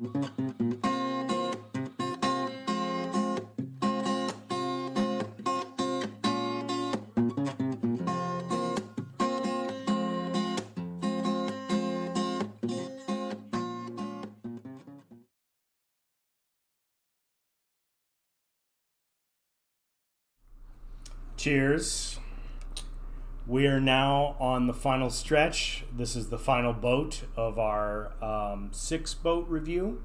Cheers. We are now on the final stretch. This is the final boat of our 6-boat review.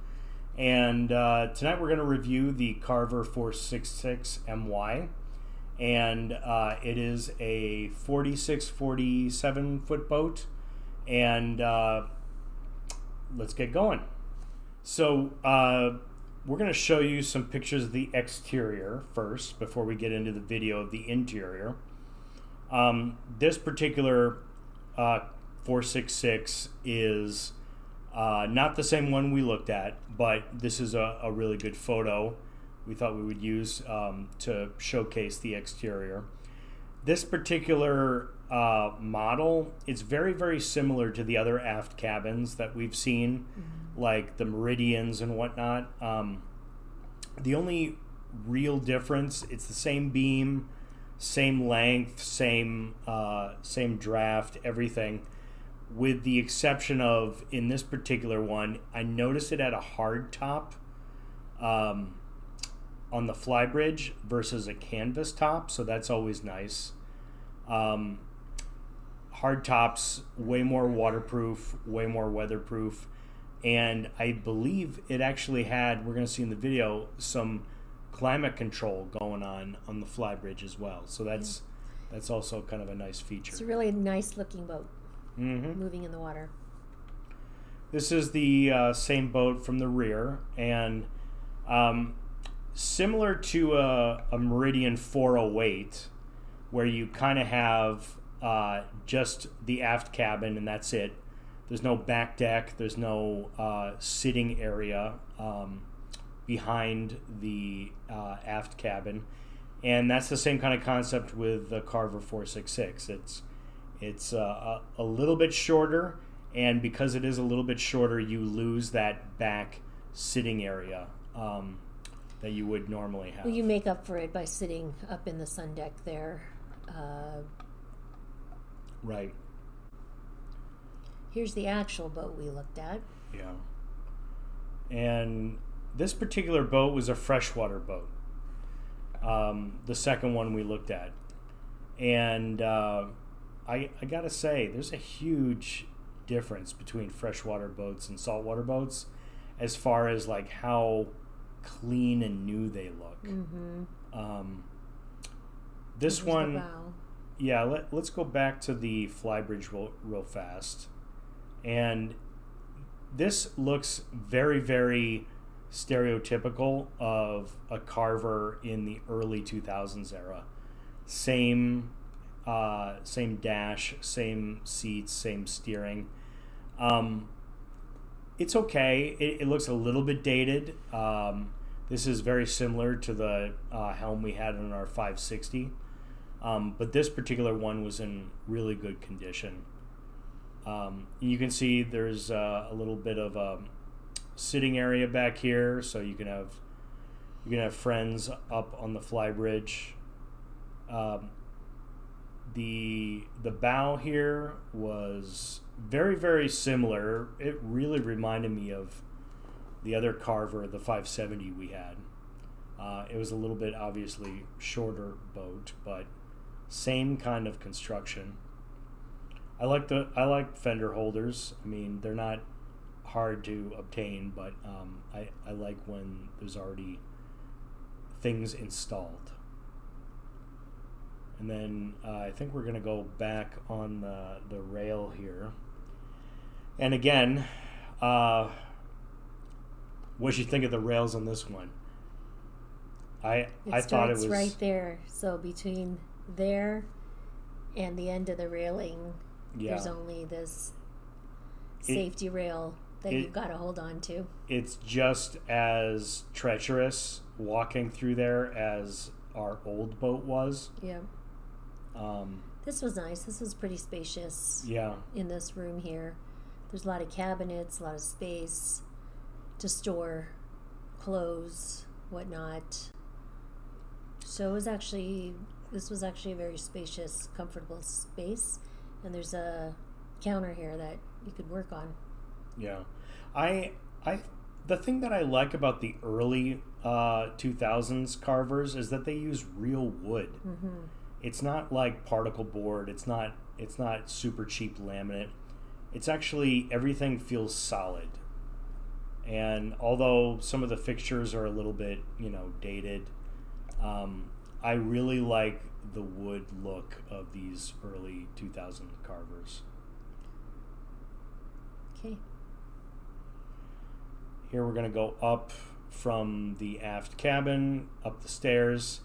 And tonight we're going to review the Carver 466 MY. And it is a 47 foot boat. And let's get going. So we're going to show you some pictures of the exterior first before we get into the video of the interior. This particular 466 is not the same one we looked at, but this is a really good photo we thought we would use to showcase the exterior. This particular model is very, very similar to the other aft cabins that we've seen, like the Meridians and whatnot. The only real difference, it's the same beam, same length, same draft, everything, with the exception of, in this particular one, I noticed it had a hard top on the Flybridge versus a canvas top, so that's always nice. Hard tops, way more waterproof, way more weatherproof, and I believe it actually had, we're going to see in the video, some climate control going on the Flybridge as well. So that's also kind of a nice feature. It's a really nice looking boat, moving in the water. This is the same boat from the rear, and similar to a Meridian 408, where you kind of have just the aft cabin and that's it. There's no back deck, there's no sitting area behind the aft cabin, and that's the same kind of concept with the Carver 466. It's a little bit shorter, and because it is a little bit shorter, you lose that back sitting area that you would normally have. Well, you make up for it by sitting up in the sun deck there. Right. Here's the actual boat we looked at. Yeah. And this particular boat was a freshwater boat. The second one we looked at. And I gotta say, there's a huge difference between freshwater boats and saltwater boats as far as like how clean and new they look. This one, yeah, let's go back to the Flybridge real fast. And this looks very, very stereotypical of a Carver in the early 2000s era. Same dash, same seats, same steering. It's okay. It looks a little bit dated. This is very similar to the helm we had on our 560. But this particular one was in really good condition. You can see there's a little bit of a sitting area back here, so you can have friends up on the Flybridge. The bow here was very, very similar. It really reminded me of the other Carver, the 570 we had. It was a little bit obviously shorter boat, but same kind of construction. I like fender holders. I mean, they're not hard to obtain, but I like when there's already things installed. And then I think we're going to go back on the rail here. And again, what did you think of the rails on this one? I thought it was right there. So between there and the end of the railing, there's only this safety rail that you've got to hold on to. It's just as treacherous walking through there as our old boat was. Yeah. This was nice. This was pretty spacious. Yeah. In this room here, there's a lot of cabinets, a lot of space. to store clothes, whatnot. So this was actually a very spacious, comfortable space, and there's a counter here that you could work on. Yeah, the thing that I like about the early 2000s Carvers is that they use real wood. Mm-hmm. It's not like particle board. It's not super cheap laminate. It's actually, everything feels solid. And although some of the fixtures are a little bit, dated, I really like the wood look of these early 2000 Carvers. Okay. Here we're going to go up from the aft cabin, up the stairs,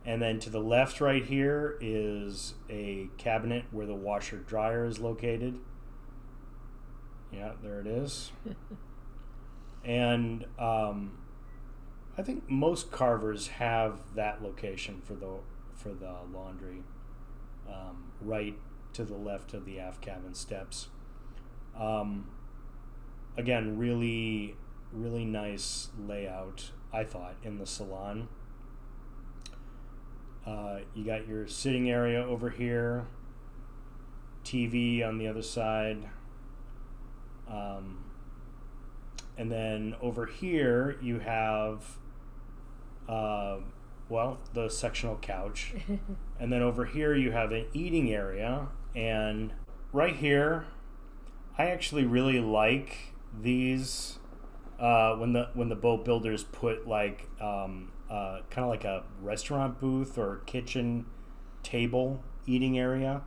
and then to the left right here is a cabinet where the washer dryer is located. Yeah, there it is. And I think most Carvers have that location for the laundry, right to the left of the aft cabin steps. Again, really, really nice layout, I thought, in the salon. You got your sitting area over here, TV on the other side, and then over here you have the sectional couch. And then over here you have an eating area, and right here I actually really like these when the boat builders put like kind of like a restaurant booth or kitchen table eating area.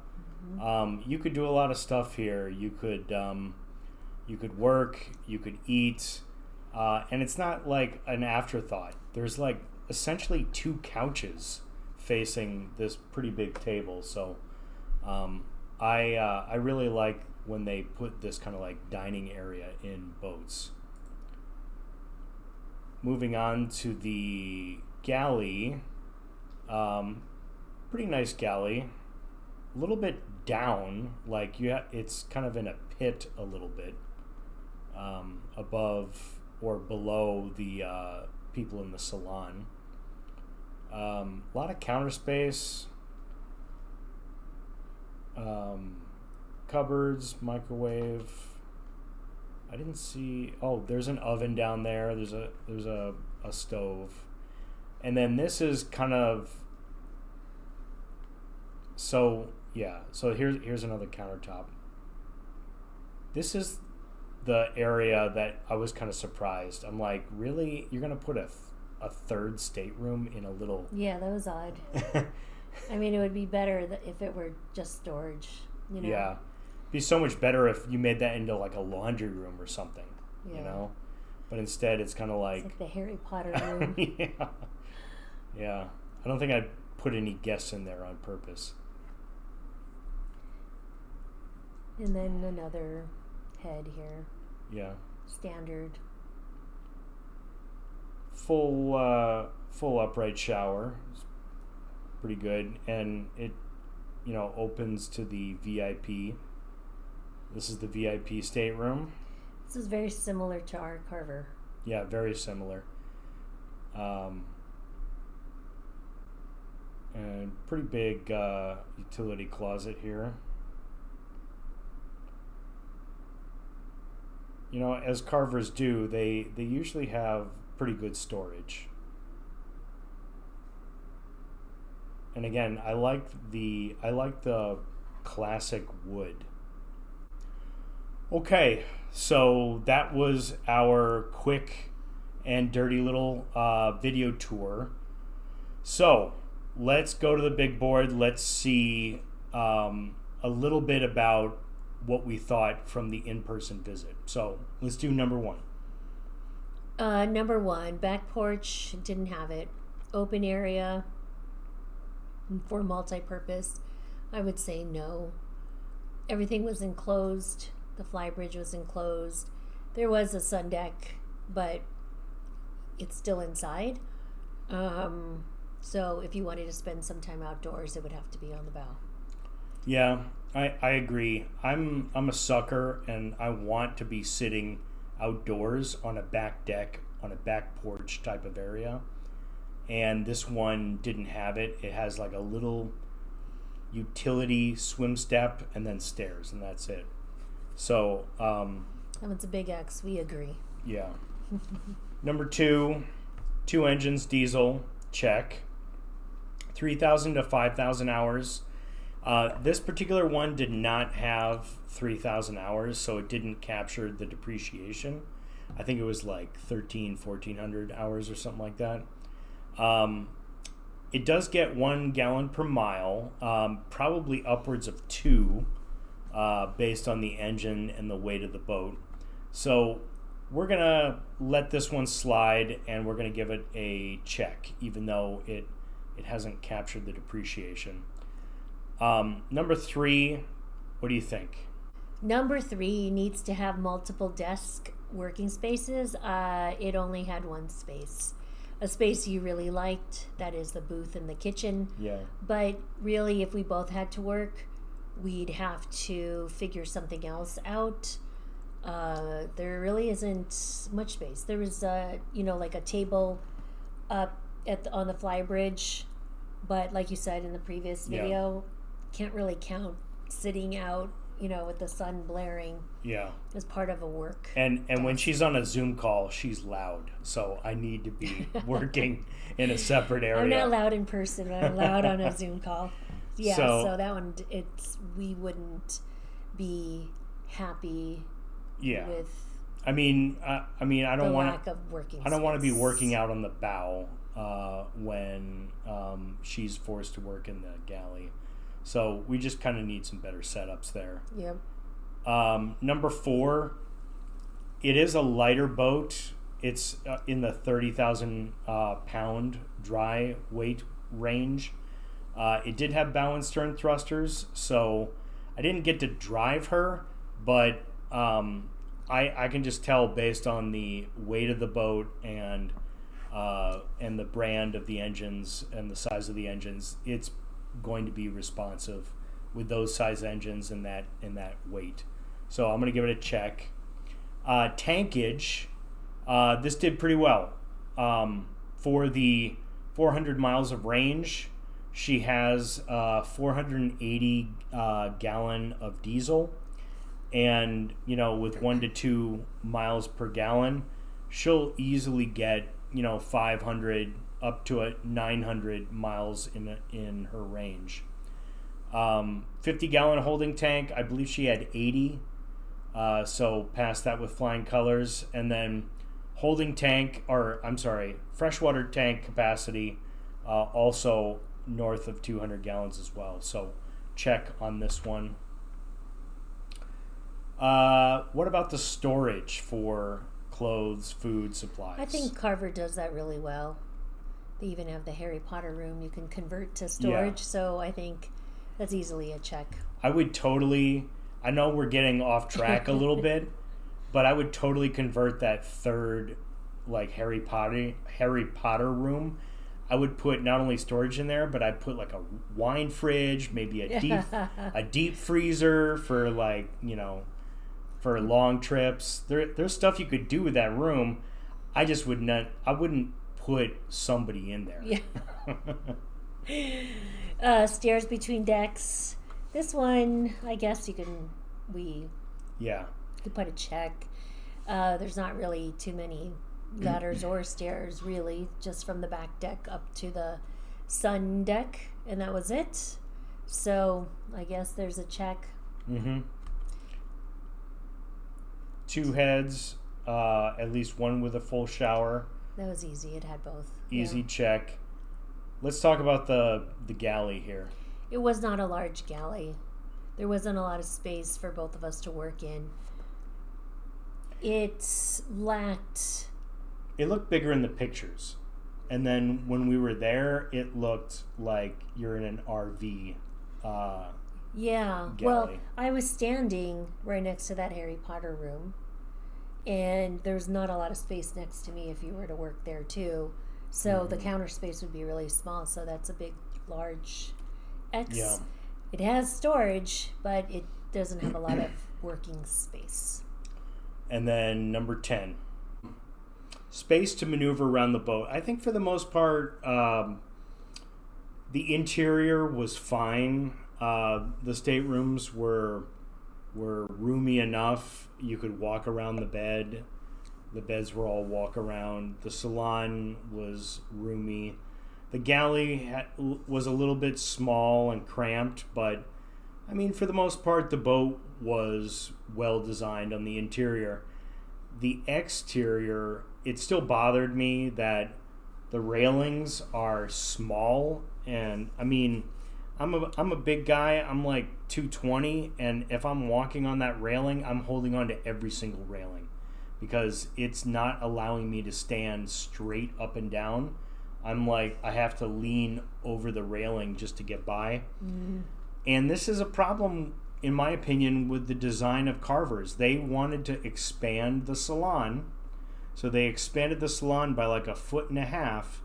Mm-hmm. You could do a lot of stuff here. You could work, you could eat, and it's not like an afterthought. There's like essentially 2 couches facing this pretty big table. So I really like when they put this kind of like dining area in boats. Moving on to the galley, pretty nice galley, a little bit down, like it's kind of in a pit a little bit, above or below the people in the salon. A lot of counter space, cupboards, microwave. I didn't see. Oh, there's an oven down there. There's a stove, and then this is kind of. So yeah. So here's another countertop. This is the area that I was kind of surprised. I'm like, really? You're gonna put a third stateroom in a little? Yeah, that was odd. I mean, it would be better if it were just storage. Yeah. Be so much better if you made that into like a laundry room or something, but instead it's kind of like... It's like the Harry Potter room. Yeah. I don't think I'd put any guests in there on purpose. And then another head here. Yeah. Standard. Full upright shower. It's pretty good, and it opens to the VIP. This is the VIP stateroom. This is very similar to our Carver. Yeah, very similar. And pretty big utility closet here. As Carvers do, they usually have pretty good storage. And again, I like the classic wood. Okay, so that was our quick and dirty little video tour. So let's go to the big board. Let's see a little bit about what we thought from the in-person visit. So let's do number 1. Number 1, back porch, didn't have it. Open area for multi-purpose, I would say no. Everything was enclosed. The Flybridge was enclosed. There was a sun deck, but it's still inside. So if you wanted to spend some time outdoors, it would have to be on the bow. Yeah, I agree. I'm a sucker, and I want to be sitting outdoors on a back deck, on a back porch type of area. And this one didn't have it. It has like a little utility swim step and then stairs, and that's it. So that one's a big X. We agree. Yeah. Number 2, 2 engines, diesel, check. 3,000 to 5,000 hours. This particular one did not have 3,000 hours, so it didn't capture the depreciation. I think it was like 1,400 hours or something like that. It does get 1 gallon per mile, probably upwards of 2, based on the engine and the weight of the boat. So we're going to let this one slide, and we're going to give it a check, even though it hasn't captured the depreciation. Number 3, what do you think? Number 3 needs to have multiple desk working spaces. It only had 1 space. A space you really liked, that is the booth and the kitchen. Yeah. But really, if we both had to work, we'd have to figure something else out. There really isn't much space. There was, like a table up on the Flybridge, but like you said in the previous video, can't really count sitting out, with the sun blaring. Yeah. As part of a work. And when she's on a Zoom call, she's loud. So I need to be working in a separate area. I'm not loud in person, but I'm loud on a Zoom call. Yeah, so that one, we wouldn't be happy with I don't want lack of working I don't want to be space. working out on the bow when she's forced to work in the galley. So we just kind of need some better setups there. Yep. Number 4, it is a lighter boat. It's in the 30,000 pound dry weight range. It did have bow and stern thrusters, so I didn't get to drive her, but I can just tell based on the weight of the boat and the brand of the engines and the size of the engines, it's going to be responsive with those size engines and that weight. So I'm going to give it a check. Tankage, this did pretty well. For the 400 miles of range, she has 480 gallon of diesel, and with 1 to 2 miles per gallon, she'll easily get 500 up to 900 miles in her range. 50 gallon holding tank, I believe she had 80, so passed that with flying colors. And then freshwater tank capacity, also north of 200 gallons as well, so check on this one. What about the storage for clothes, food, supplies? I think Carver does that really well. They even have the Harry Potter room you can convert to storage, so I think that's easily a check. I know we're getting off track a little bit, but I would totally convert that third Harry Potter room. I would put not only storage in there, but I'd put like a wine fridge, maybe a deep freezer for for long trips. There's stuff you could do with that room. I wouldn't put somebody in there. Yeah. Stairs between decks. This one, I guess you could put a check. There's not really too many ladders or stairs, really, just from the back deck up to the sun deck, and that was it. So I guess there's a check. 2 heads, at least one with a full shower. That was easy. It had both. Easy check. Let's talk about the galley here. It was not a large galley. There wasn't a lot of space for both of us to work in. It looked bigger in the pictures. And then when we were there, it looked like you're in an RV galley. Well, I was standing right next to that Harry Potter room, and there's not a lot of space next to me if you were to work there too. So the counter space would be really small, so that's a large X. Yeah. It has storage, but it doesn't have a lot of working space. And then number 10, space to maneuver around the boat. I think for the most part, the interior was fine. The staterooms were roomy enough. You could walk around the bed. The beds were all walk around. The salon was roomy. The galley was a little bit small and cramped, but I mean, for the most part, the boat was well designed on the interior. The exterior, it still bothered me that the railings are small, and I mean, I'm a big guy. I'm like 220, and if I'm walking on that railing, I'm holding on to every single railing because it's not allowing me to stand straight up and down. I'm like, I have to lean over the railing just to get by. Mm. And this is a problem, in my opinion, with the design of Carver's. They wanted to expand the salon, so they expanded the salon by like 1.5 feet,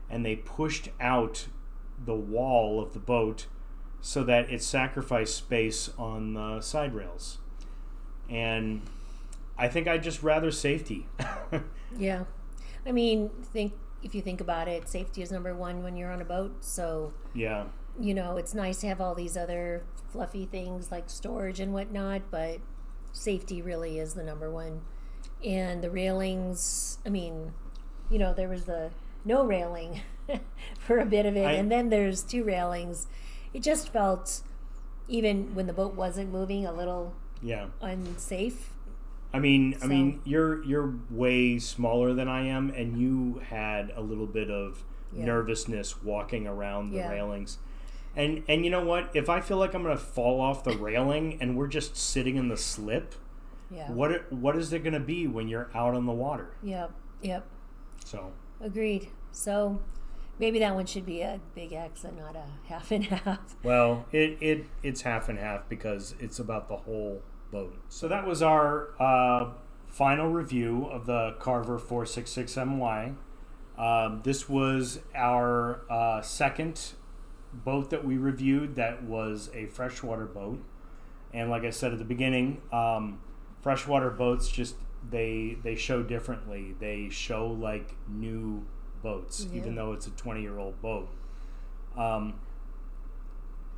and they pushed out the wall of the boat so that it sacrificed space on the side rails. And I think I'd just rather safety. Yeah. I mean, if you think about it, safety is number one when you're on a boat. So, yeah, you know, it's nice to have all these other fluffy things like storage and whatnot, but safety really is the number one. And the railings, I mean, you know, there was the no railing for a bit of it, and then there's 2 railings. It just felt, even when the boat wasn't moving, a little unsafe. I mean, you're way smaller than I am, and you had a little bit of nervousness walking around the railings. And you know what? If I feel like I'm going to fall off the railing and we're just sitting in the slip, what is it going to be when you're out on the water? Yep. So agreed. So maybe that one should be a big X and not a half and half. Well, it's half and half because it's about the whole boat. So that was our final review of the Carver 466MY. This was our second boat that we reviewed that was a freshwater boat. And like I said at the beginning, freshwater boats just they show differently. They show like new boats, even though it's a 20-year-old boat.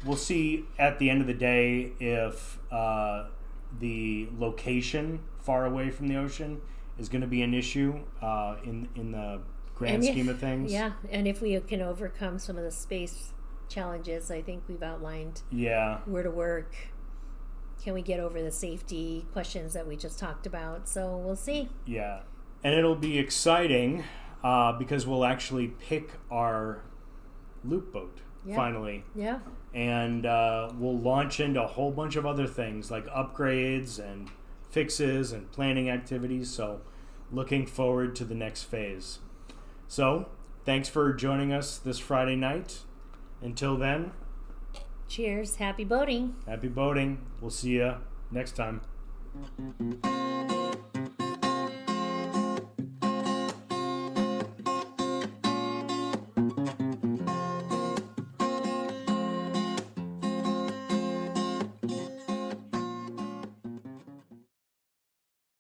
We'll see at the end of the day if the location far away from the ocean is going to be an issue in the grand scheme of things. Yeah, and if we can overcome some of the space challenges, I think we've outlined where to work. Can we get over the safety questions that we just talked about? So we'll see. Yeah, and it'll be exciting because we'll actually pick our loop boat finally. Yeah. And we'll launch into a whole bunch of other things like upgrades and fixes and planning activities. So looking forward to the next phase. So thanks for joining us this Friday night. Until then, cheers. Happy boating. Happy boating. We'll see you next time.